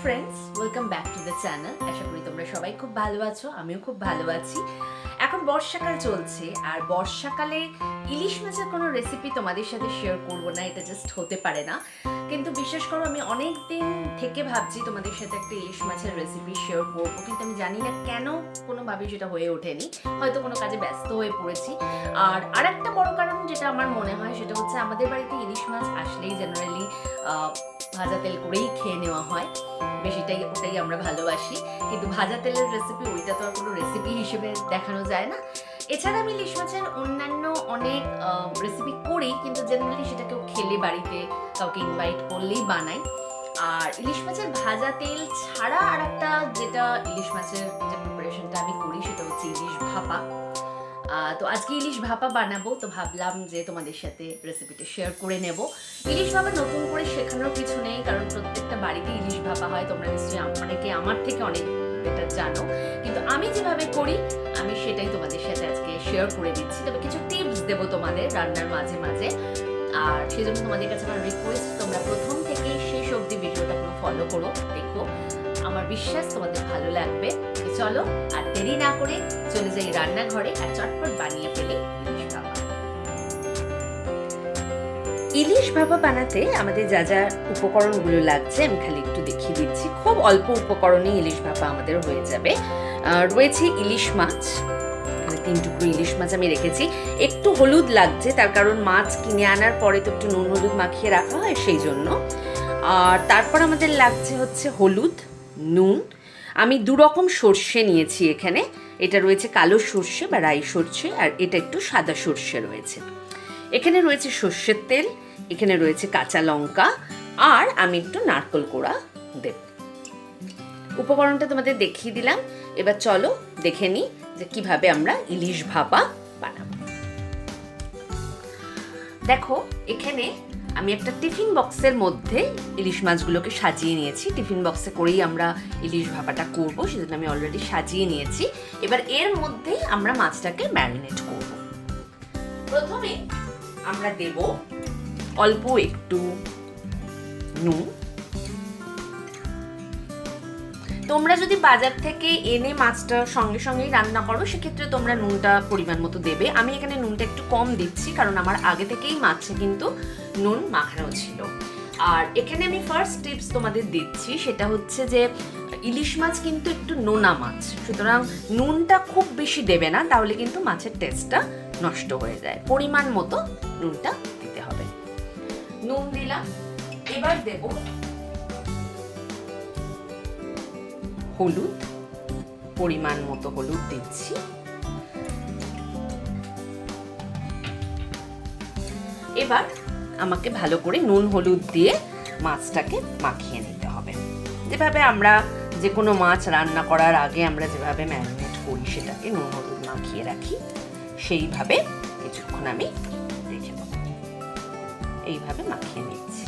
Friends, welcome back to the channel. আশা করি তোমরা সবাই খুব ভালো আছো, আমিও খুব ভালো আছি। এখন বর্ষাকাল চলছে, আর বর্ষাকালে ইলিশ মাছের কোনো রেসিপি তোমাদের সাথে শেয়ার করবো না, এটা জাস্ট হতে পারে না। কিন্তু বিশেষ করে আমি অনেক দিন থেকে ভাবছি তোমাদের সাথে একটা ইলিশ মাছের রেসিপি শেয়ার করবো, কিন্তু আমি জানি না কেন কোনোভাবে সেটা হয়ে ওঠেনি, হয়তো কোনো কাজে ব্যস্ত হয়ে পড়েছি। আর আরেকটা বড় কারণ যেটা আমার মনে হয় সেটা হচ্ছে আমাদের বাড়িতে ইলিশ মাছ আসলেই জেনারেলি ভাজা তেল করেই খেয়ে নেওয়া হয়, ওটাই আমরা ভালোবাসি। কিন্তু ভাজা তেলের রেসিপি ওইটা তো আর কোনো রেসিপি হিসেবে দেখানো যায় না। এছাড়া আমি ইলিশ মাছের অন্যান্য অনেক রেসিপি করি, কিন্তু জেনারেলি সেটা কেউ খেলে বাড়িতে কাউকে ইনভাইট করলেই বানাই। আর ইলিশ মাছের ভাজা তেল ছাড়া আর একটা যেটা ইলিশ মাছের যে প্রিপারেশনটা আমি করি সেটা হচ্ছে ইলিশ ভাপা। তো আজকে ইলিশ ভাপা বানাবো, তো ভাবলাম যে তোমাদের সাথে রেসিপিটা শেয়ার করে নেব। ইলিশ ভাপা নতুন করে শেখানোর কিছু নেই, কারণ প্রত্যেকটা বাড়িতে ইলিশ ভাপা হয়, তোমরা নিশ্চয়ই অনেকে আমার থেকে অনেক বেটার জানো। কিন্তু আমি যেভাবে করি আমি সেটাই তোমাদের সাথে আজকে শেয়ার করে দিচ্ছি। তবে কিছু টিপস দেবো তোমাদের রান্নার মাঝে মাঝে, আর সেজন্য তোমাদের কাছে আমার রিকোয়েস্ট, তোমরা প্রথম থেকে শেষ অবধি ভিডিওটা পুরো ফলো করো, দেখো, আমার বিশ্বাস তোমাদের ভালো লাগবে। তো চলো আর দেরি না করে চলে যাই রান্নাঘরে আর চটপট বানিয়ে ফেলি ইলিশ ভাপা। ইলিশ ভাপা বানাতে আমাদের যা যা উপকরণগুলো লাগছে আমি খালি একটু দেখিয়ে দিচ্ছি। খুব অল্প উপকরণে ইলিশ ভাপা আমাদের হয়ে যাবে। রয়েছে ইলিশ মাছ, 3 টুকরো ইলিশ মাছ আমি রেখেছি। একটু হলুদ লাগছে, তার কারণ মাছ কিনে আনার পরে তো একটু নুন হলুদ মাখিয়ে রাখা হয়, সেই জন্য। আর তারপর আমাদের লাগছে হচ্ছে হলুদ, নুন। আমি 2 রকম সর্ষে নিয়েছি এখানে, এটা রয়েছে কালো সর্ষে বা রাই সর্ষে, আর এটা একটু সাদা সর্ষে রয়েছে। এখানে রয়েছে সর্ষের তেল, এখানে রয়েছে কাঁচা লঙ্কা, আর আমি একটু নারকেল কোড়া দেব। উপকরণটা তোমাদের দেখিয়ে দিলাম, এবার চলো দেখে নিই যে কিভাবে আমরা ইলিশ ভাপা বানাবো। দেখো, এখানে আমি একটা টিফিন বক্সের মধ্যে ইলিশ মাছগুলোকে সাজিয়ে নিয়েছি। টিফিন বক্সে করেই আমরা ইলিশ ভাপাটা করবো, সেজন্য আমি অলরেডি সাজিয়ে নিয়েছি। এবার এর মধ্যে আমরা মাছটাকে ম্যারিনেট করব। প্রথমে আমরা দেব অল্প একটু নুন। তোমরা যদি বাজার থেকে এনে মাছটা সঙ্গে সঙ্গেই রান্না করো, সেক্ষেত্রে তোমরা নুনটা পরিমাণ মতো দেবে। আমি এখানে নুনটা একটু কম দিচ্ছি, কারণ আমার আগে থেকেই মাছে কিন্তু নুন মাখানো ছিল। আর এখানে আমি ফার্স্ট টিপস তোমাদের দিচ্ছি, সেটা হচ্ছে যে ইলিশ মাছ কিন্তু একটু নোনা মাছ, সুতরাং নুনটা খুব বেশি দেবে না, তাহলে কিন্তু মাছের টেস্টটা নষ্ট হয়ে যায়। পরিমাণ মতো নুনটা দিতে হবে। নুন দিলাম, এবার দেব হলুদ, পরিমাণ মতো হলুদ দিচ্ছি। এবার আমাকে ভালো করে নুন হলুদ দিয়ে মাছটাকে মাখিয়ে নিতে হবে। যেভাবে আমরা যে কোনো মাছ রান্না করার আগে আমরা যেভাবে ম্যারিনেট করি, সেটাকে নুন হলুদ মাখিয়ে রাখি, সেইভাবে কিছুক্ষণ আমি রেখে দেব। এইভাবে মাখিয়ে নিচ্ছি।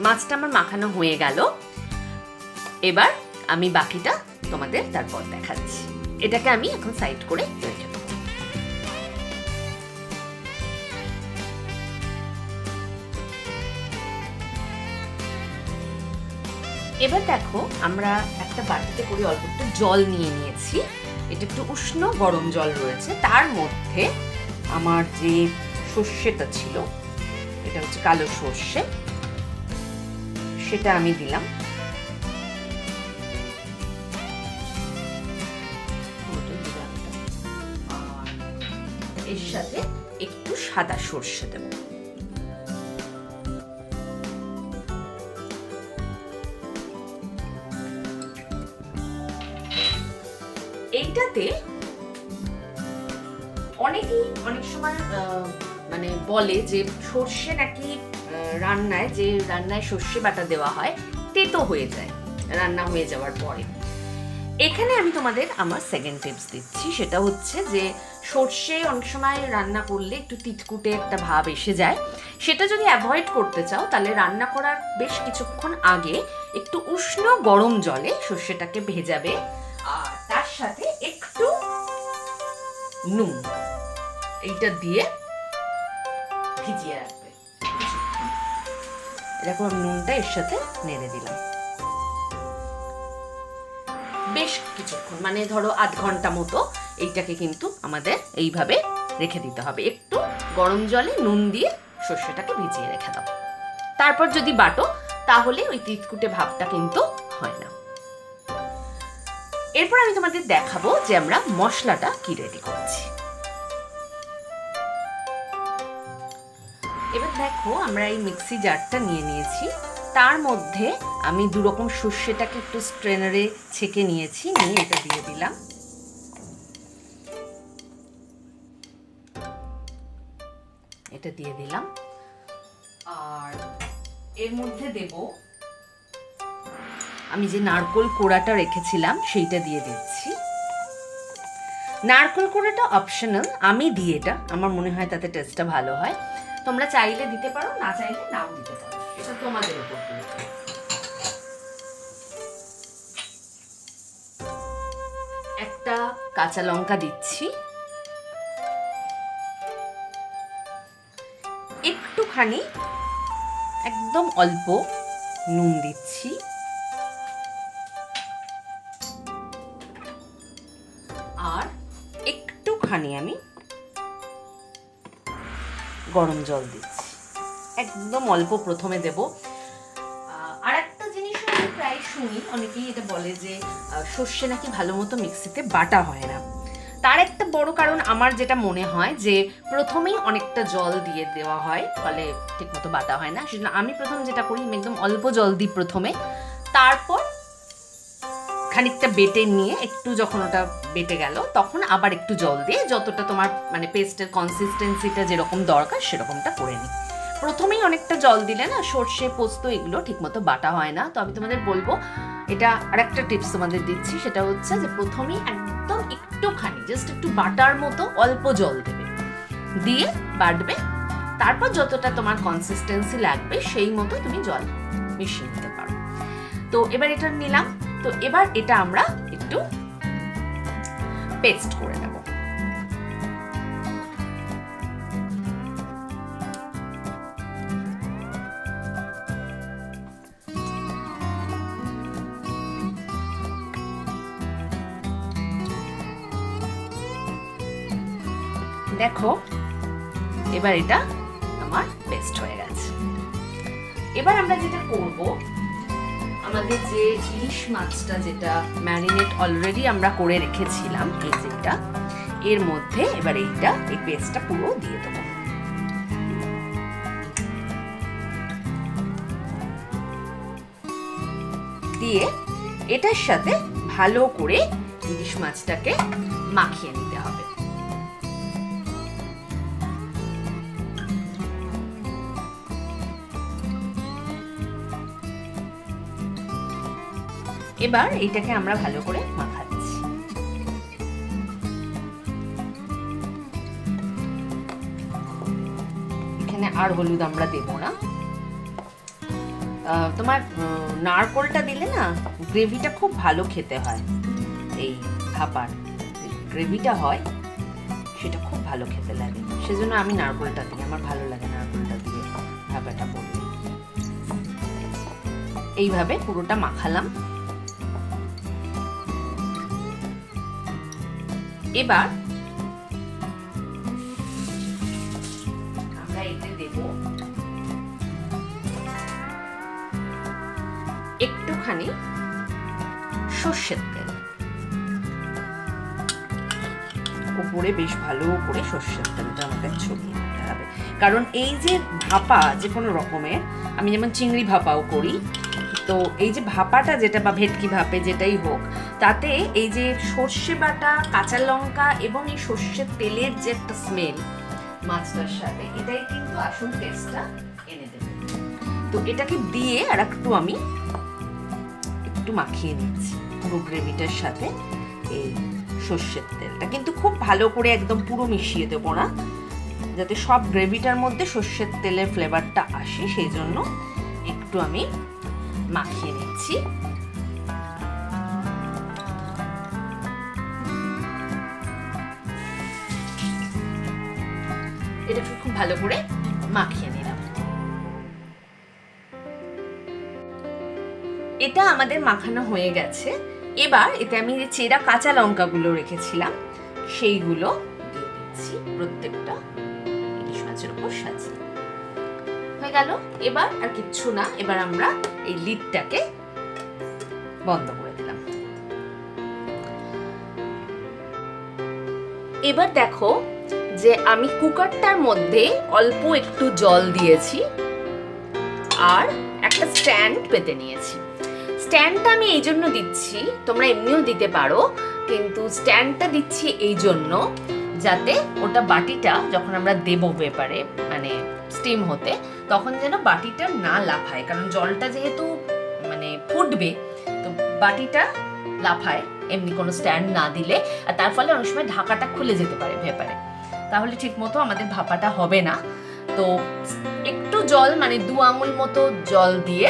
মাছটা আমার মাখানো হয়ে গেল, এবার আমি বাকিটা তোমাদের তারপর দেখাচ্ছি। এটাকে আমি এখন সাইড করে রেখে দেব। এবার দেখো, আমরা একটা বাটিতে করে অল্প একটু জল নিয়ে নিয়েছি। এটা একটু উষ্ণ গরম জল রয়েছে, তার মধ্যে আমার যে সর্ষেটা ছিল, এটা হচ্ছে কালো সর্ষে, সেটা আমি দিলাম। এর সাথে একটু সাদা সর্ষে দেব। এইটাতে অনেকেই অনেক সময় মানে বলে যে সর্ষে নাকি রান্নায় সর্ষে বাটা দেওয়া হয় তেতো হয়ে যায় রান্না হয়ে যাওয়ার পরে। এখানে আমি তোমাদের আমার সেকেন্ড টিপস দিচ্ছি, সেটা হচ্ছে যে সর্ষে অনেক সময় রান্না করলে একটু তিতকুটে একটা ভাব এসে যায়। সেটা যদি অ্যাভয়েড করতে চাও, তাহলে রান্না করার বেশ কিছুক্ষণ আগে একটু উষ্ণ গরম জলে সর্ষেটাকে ভেজাবে, আর নুন, এইটা দিয়ে ভিজিয়ে রাখবে। এরকম আমি নুনটা এর সাথে নেড়ে দিলাম বেশ কিছুক্ষণ, মানে ধরো আধ ঘন্টা মতো এইটাকে কিন্তু আমাদের এইভাবে রেখে দিতে হবে। একটু গরম জলে নুন দিয়ে সর্ষেটাকে ভিজিয়ে রেখে দাও। তারপর যদি বাটো তাহলে ওই তিতকুটে ভাবটা কিন্তু হয় না। এরপর আমি তোমাদের দেখাবো যে আমরা মশলাটা কি রেডি করছি। এবার দেখো, আমরা এই মিক্সি জারটা নিয়ে নিয়েছি, তার মধ্যে আমি দুরকম সর্ষেটাকে একটু স্ট্রেনারে ছেঁকে নিয়েছি, নিয়ে এটা দিয়ে দিলাম। এটা দিয়ে দিলাম, আর এর মধ্যে দেব আমি যে নারকেল কোড়াটা রেখেছিলাম সেইটা দিয়ে দিচ্ছি। নারকেল কোড়াটা অপশনাল, আমি দিই এটা, আমার মনে হয় তাতে টেস্টটা ভালো হয়। তোমরা চাইলে দিতে পারো, না চাইলে নাও দিতে পারো, এটা তোমাদের উপর। একটা কাঁচা লঙ্কা দিচ্ছি, একটুখানি একদম অল্প নুন দিচ্ছি, আর একটুখানি আমি গরম জল দিচ্ছি, একদম অল্প প্রথমে দেব। আর একটা জিনিস আমি প্রায় শুনি, অনেকেই এটা বলে যে সর্ষে নাকি ভালো মতো মিক্সিতে বাটা হয় না। তার একটা বড় কারণ আমার যেটা মনে হয় যে প্রথমেই অনেকটা জল দিয়ে দেওয়া হয়, ফলে ঠিক মতো বাটা হয় না। সেজন্য আমি প্রথম যেটা করি, একদম অল্প জল দিই প্রথমে, তারপর খানিকটা বেটে নিয়ে একটু যখন ওটা বেটে গেল তখন আবার একটু জল দিয়ে যতটা তোমার মানে পেস্টের কনসিস্টেন্সিটা যেরকম দরকার সেরকমটা করে নিই। প্রথমেই অনেকটা জল দিলে না সর্ষে পোস্ত এগুলো ঠিকমতো বাটা হয় না। তো আমি তোমাদের বলবো, এটা আরেকটা টিপস তোমাদের দিচ্ছি, সেটা হচ্ছে যে প্রথমেই একদম একটুখানি জাস্ট একটু বাটার মতো অল্প জল দেবে, দিয়ে বাটবে, তারপর যতটা তোমার কনসিস্টেন্সি লাগবে সেই মতো তুমি জল মিশিয়ে নিতে পারো। তো এবার এটা নিলাম, তো এবার এটা আমরা একটু পেস্ট করে নেব। দেখো, এবার এটা আমার পেস্ট হয়ে গেছে। এবার আমরা যেটা করব, আমাদের যে ইলিশ মাছটা যেটা ম্যারিনেট অলরেডি আমরা করে রেখেছিলাম, এই যেটা এর মধ্যে এবার এই পেস্টটা পুরো দিয়ে দেবো। দিয়ে এটার সাথে ভালো করে ইলিশ মাছটাকে মাখিয়ে নিতে হবে। এবার এইটাকে আমরা ভালো করে মাখাচ্ছি। এখানে আর হলুদ আমরা দেব না। তোমার নারকোলটা দিলে না গ্রেভিটা খুব ভালো খেতে হয়, এই ভাপার গ্রেভিটা হয় সেটা খুব ভালো খেতে লাগে, সেজন্য আমি নারকোলটা দিই, আমার ভালো লাগে নারকোলটা দিয়ে ভাপাটা করলে। এইভাবে পুরোটা মাখালাম। এবার আমরা এতে দেব একটুখানি সর্ষের তেল, উপরে বেশ ভালো করে সর্ষের তেলটা আমাদের ছড়িয়ে দিতে হবে। কারণ এই যে ভাপা যে কোনো রকমের, আমি যেমন চিংড়ি ভাপাও করি, তো এই যে ভাপাটা যেটা বা ভেটকি ভাপে যেটাই হোক, তাতে এই যে সর্ষে বাটা, কাঁচা লঙ্কা এবং এই সর্ষের তেলের যে একটা স্মেল মাছটার সাথে, এটাই কিন্তু আসল টেস্টটা এনে দেবে। তো এটাকে দিয়ে আর একটু আমি একটু মাখিয়ে নিচ্ছি পুরো গ্রেভিটার সাথে। এই সর্ষের তেলটা কিন্তু খুব ভালো করে একদম পুরো মিশিয়ে দেবো না, যাতে সব গ্রেভিটার মধ্যে সর্ষের তেলের ফ্লেভারটা আসে, সেই জন্য একটু আমি মাখিয়ে নিচ্ছি। এটাকে খুব ভালো করে মাখিয়ে নিলাম। এটা আমাদের মাখানো হয়ে গেছে। এবার এতে আমি যে চেরা কাঁচা লঙ্কাগুলো রেখেছিলাম সেইগুলো দিয়ে দিচ্ছি প্রত্যেকটা ইলিশ মাছের উপর সাজিয়ে। হয়ে গেল। এবার আর কিচ্ছু না, এবার আমরা এই লিডটাকে বন্ধ করে দিলাম। এবার দেখো যে আমি কুকারটার মধ্যে অল্প একটু জল দিয়েছি আর একটা স্ট্যান্ড পেতে নিয়েছি। স্ট্যান্ডটা আমি এই জন্য দিচ্ছি, তোমরা এমনিও দিতে পারো, কিন্তু স্ট্যান্ডটা দিচ্ছি এই জন্য যাতে ওটা বাটিটা যখন আমরা দেবো পেপারে মানে স্টিম হতে, তখন যেন বাটিটা না লাফায়, কারণ জলটা যেহেতু মানে ফুটবে তো বাটিটা লাফায় এমনি কোনো স্ট্যান্ড না দিলে, আর তার ফলে অনেক সময় ঢাকাটা খুলে যেতে পারে পেপারে, তাহলে ঠিক মতো আমাদের ভাপাটা হবে না। তো একটু জল মানে 2 আঙুল মতো জল দিয়ে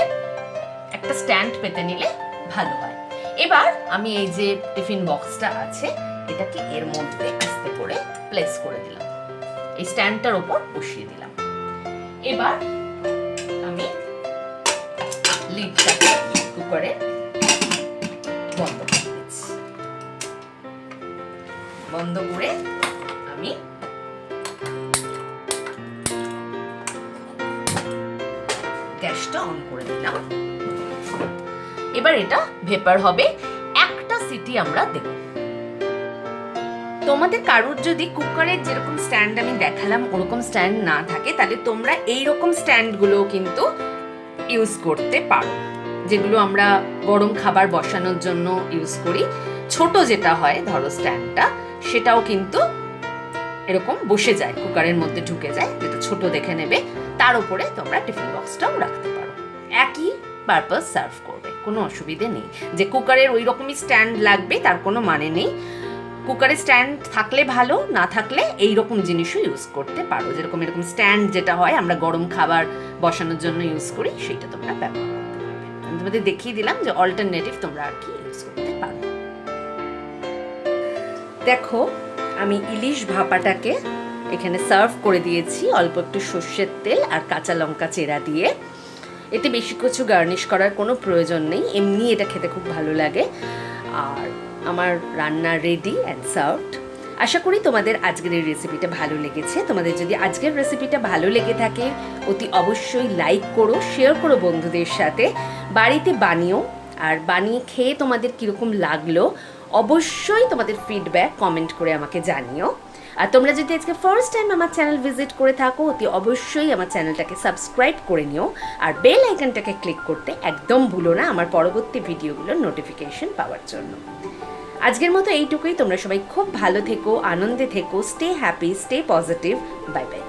একটা স্ট্যান্ড পেতে নিলে ভালো হয়। এবার আমি এই যে টিফিন বক্সটা আছে এটাকে এর মধ্যে আস্তে করে প্লেস করে দিলাম, এই স্ট্যান্ডটার উপর বসিয়ে দিলাম। এবার আমি লিডটাকে কুকারে বন্ধ করে দিচ্ছি। বন্ধ করে আমি গ্যাসটা অন করে দিলাম। এবার এটা ভেপার হবে, একটা সিটি আমরা দেব। তোমাদের কারোর যদি কুকারের যেরকম স্ট্যান্ড আমি দেখালাম ওরকম স্ট্যান্ড না থাকে, তাহলে তোমরা এইরকম স্ট্যান্ডগুলো কিন্তু ইউজ করতে পারো, যেগুলো আমরা গরম খাবার বসানোর জন্য ইউজ করি। ছোট যেটা হয় ধরো স্ট্যান্ডটা, সেটাও কিন্তু এরকম বসে যায়, কুকারের মধ্যে ঢুকে যায়, যেটা ছোট দেখে নেবে, তার উপরে তোমরা টিফিন বক্সটাও রাখতে পারো, একই পারপাস সার্ভ করবে, কোনো অসুবিধে নেই। যে কুকারের ওই রকমই স্ট্যান্ড লাগবে তার কোনো মানে নেই। কুকারের স্ট্যান্ড থাকলে ভালো, না থাকলে এইরকম জিনিসও ইউজ করতে পারো, যেরকম এরকম স্ট্যান্ড যেটা হয় আমরা গরম খাবার বসানোর জন্য ইউজ করি সেইটা তোমরা ব্যবহার করতে পারবে। আমি তোমাদের দেখিয়ে দিলাম যে অল্টারনেটিভ তোমরা আর কি ইউজ করতে পারো। দেখো আমি ইলিশ ভাপাটাকে এখানে সার্ভ করে দিয়েছি অল্প একটু সর্ষের তেল আর কাঁচা লঙ্কা চেরা দিয়ে। এতে বেশি কিছু গার্নিশ করার কোনো প্রয়োজন নেই, এমনি এটা খেতে খুব ভালো লাগে। আর আমার রান্না রেডি অ্যান্ড সার্ভড। আশা করি তোমাদের আজকের এই রেসিপিটা ভালো লেগেছে। তোমাদের যদি আজকের রেসিপিটা ভালো লেগে থাকে অতি অবশ্যই লাইক করো, শেয়ার করো বন্ধুদের সাথে, বাড়িতে বানিও, আর বানিয়ে খেয়ে তোমাদের কীরকম লাগলো অবশ্যই তোমাদের ফিডব্যাক কমেন্ট করে আমাকে জানিও। আর তোমরা যদি আজকে ফার্স্ট টাইম আমার চ্যানেল ভিজিট করে থাকো অতি অবশ্যই আমার চ্যানেলটাকে সাবস্ক্রাইব করে নিও, আর বেল আইকনটাকে ক্লিক করতে একদম ভুলো না আমার পরবর্তী ভিডিওগুলোর নোটিফিকেশন পাওয়ার জন্য। আজকের মতো এইটুকুই। তোমরা সবাই খুব ভালো থেকো, আনন্দে থেকো, stay happy, stay positive. Bye bye.